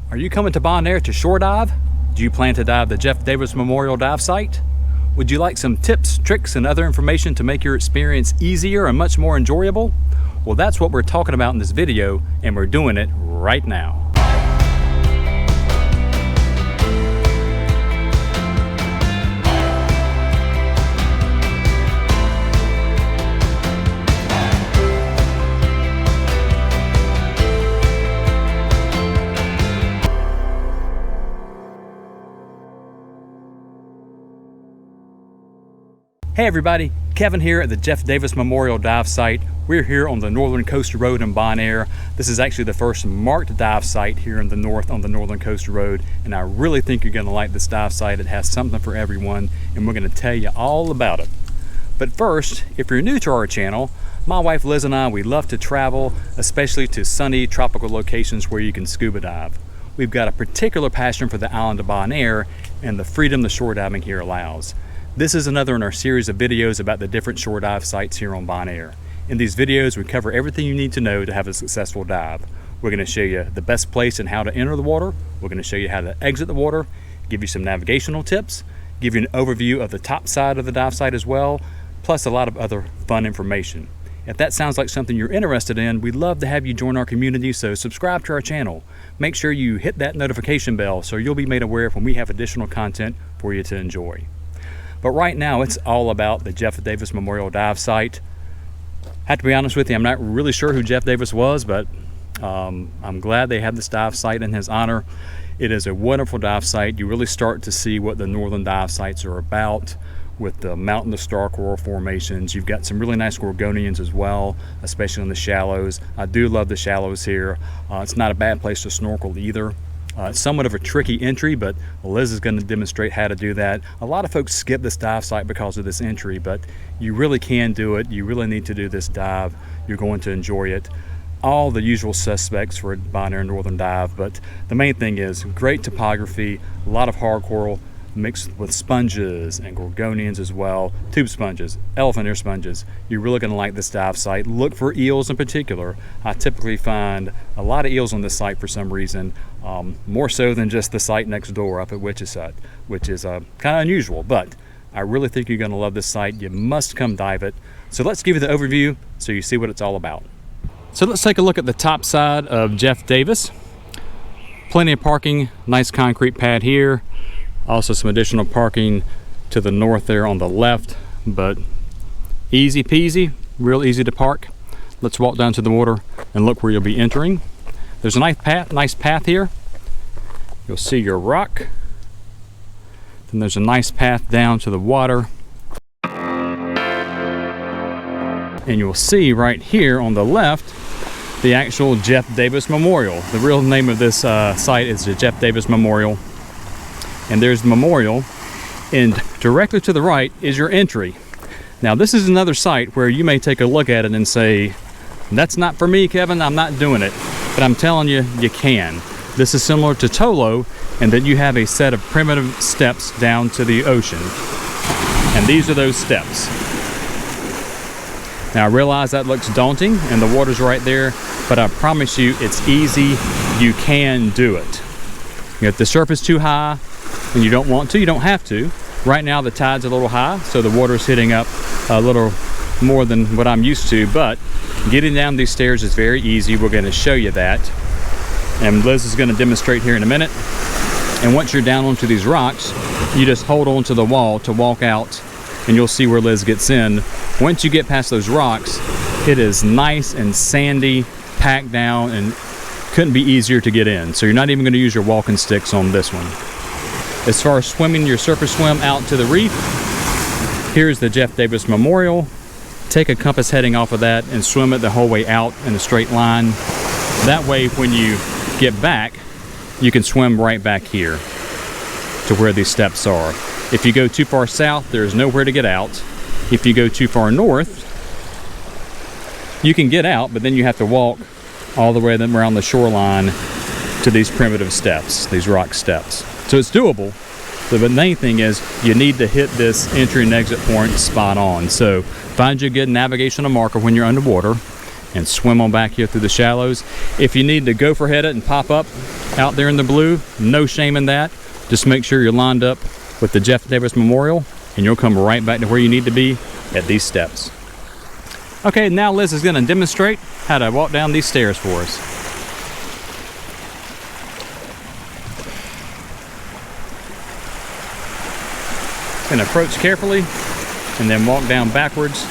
Are you coming to Bonaire to shore dive? Do you plan to dive the Jeff Davis Memorial Dive Site? Would you like some tips, tricks, and other information to make your experience easier and much more enjoyable? Well, that's what we're talking about in this video, and we're doing it right now. Hey everybody, Kevin here at the Jeff Davis Memorial Dive Site. We're here on the Northern Coast Road in Bonaire. This is actually the first marked dive site here in the north on the Northern Coast Road, and I really think you're gonna like this dive site. It has something for everyone, and we're gonna tell you all about it. But first, if you're new to our channel, my wife Liz and I, we love to travel, especially to sunny tropical locations where you can scuba dive. We've got a particular passion for the island of Bonaire and the freedom the shore diving here allows. This is another in our series of videos about the different shore dive sites here on Bonaire. In these videos, we cover everything you need to know to have a successful dive. We're going to show you the best place and how to enter the water. We're going to show you how to exit the water, give you some navigational tips, give you an overview of the top side of the dive site as well, plus a lot of other fun information. If that sounds like something you're interested in, we'd love to have you join our community, so subscribe to our channel. Make sure you hit that notification bell so you'll be made aware when we have additional content for you to enjoy. But right now, it's all about the Jeff Davis Memorial Dive Site. I have to be honest with you, I'm not really sure who Jeff Davis was, but I'm glad they have this dive site in his honor. It is a wonderful dive site. You really start to see what the northern dive sites are about with the Mountain to Star Coral formations. You've got some really nice Gorgonians as well, especially in the shallows. I do love the shallows here. It's not a bad place to snorkel either. It's somewhat of a tricky entry, but Liz is going to demonstrate how to do that. A lot of folks skip this dive site because of this entry, but you really can do it. You really need to do this dive. You're going to enjoy it. All the usual suspects for a Bonaire Northern dive, but the main thing is great topography, a lot of hard coral mixed with sponges and Gorgonians as well, tube sponges, elephant ear sponges. You're really going to like this dive site. Look for eels in particular. I typically find a lot of eels on this site for some reason, more so than just the site next door up at Wichita, which is kind of unusual, but I really think you're going to love this site. You must come dive it. So let's give you the overview so you see what it's all about. So let's take a look at the top side of Jeff Davis. Plenty of parking, nice concrete pad here. Also some additional parking to the north there on the left, but easy peasy, real easy to park. Let's walk down to the water and look where you'll be entering. There's a nice path here. You'll see your rock. Then there's a nice path down to the water. And you'll see right here on the left the actual Jeff Davis Memorial. The real name of this site is the Jeff Davis Memorial. And there's the memorial, and directly to the right is your entry. Now this is another site where you may take a look at it and say, that's not for me, Kevin, I'm not doing it. But I'm telling you, you can. This is similar to Tolo, and that you have a set of primitive steps down to the ocean. And these are those steps. Now I realize that looks daunting and the water's right there, but I promise you it's easy, you can do it. If the surface is too high, and you don't want to, you don't have to. Right now the tide's a little high, so the water's hitting up a little more than what I'm used to, but getting down these stairs is very easy. We're going to show you that, and Liz is going to demonstrate here in a minute. And once you're down onto these rocks, you just hold on to the wall to walk out, and you'll see where Liz gets in. Once you get past those rocks, it is nice and sandy, packed down, and couldn't be easier to get in. So you're not even going to use your walking sticks on this one. As far as swimming your surface swim out to the reef, here's the Jeff Davis Memorial. Take a compass heading off of that and swim it the whole way out in a straight line. That way when you get back, you can swim right back here to where these steps are. If you go too far south, there's nowhere to get out. If you go too far north, you can get out, but then you have to walk all the way around the shoreline to these primitive steps, these rock steps. So it's doable. The main thing is you need to hit this entry and exit point spot on. So find you a good navigational marker when you're underwater and swim on back here through the shallows. If you need to gopher head it and pop up out there in the blue, no shame in that. Just make sure you're lined up with the Jeff Davis Memorial and you'll come right back to where you need to be at these steps. Okay, now Liz is going to demonstrate how to walk down these stairs for us. Going to approach carefully and then walk down backwards.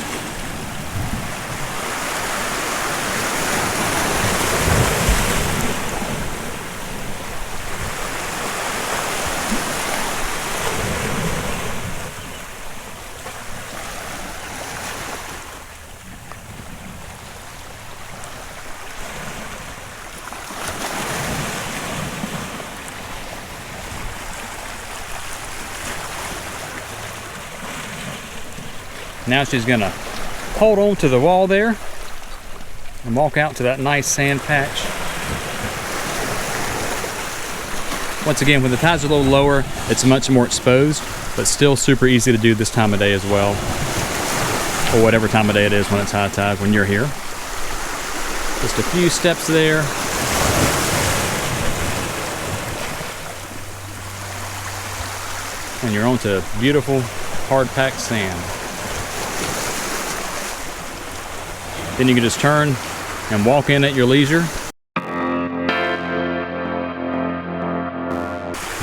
Now she's gonna hold on to the wall there and walk out to that nice sand patch. Once again, when the tide's a little lower, it's much more exposed, but still super easy to do this time of day as well, or whatever time of day it is when it's high tide when you're here. Just a few steps there. And you're onto beautiful, hard-packed sand. Then you can just turn and walk in at your leisure.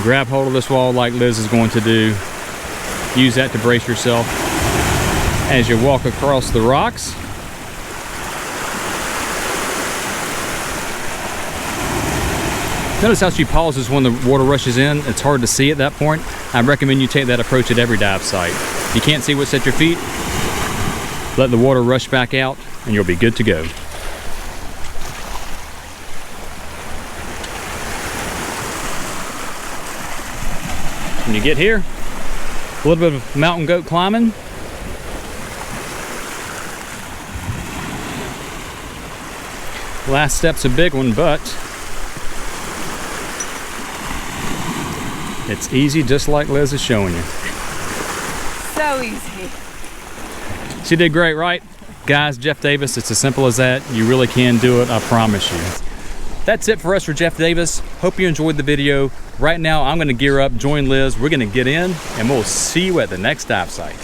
Grab hold of this wall like Liz is going to do. Use that to brace yourself as you walk across the rocks. Notice how she pauses when the water rushes in. It's hard to see at that point. I recommend you take that approach at every dive site. You can't see what's at your feet. Let the water rush back out and you'll be good to go. When you get here, a little bit of mountain goat climbing. Last step's a big one, but it's easy just like Liz is showing you. So easy. She did great, right? Guys, Jeff Davis, it's as simple as that. You really can do it, I promise you. That's it for us for Jeff Davis. Hope you enjoyed the video. Right now, I'm gonna gear up, join Liz. We're gonna get in, and we'll see you at the next dive site.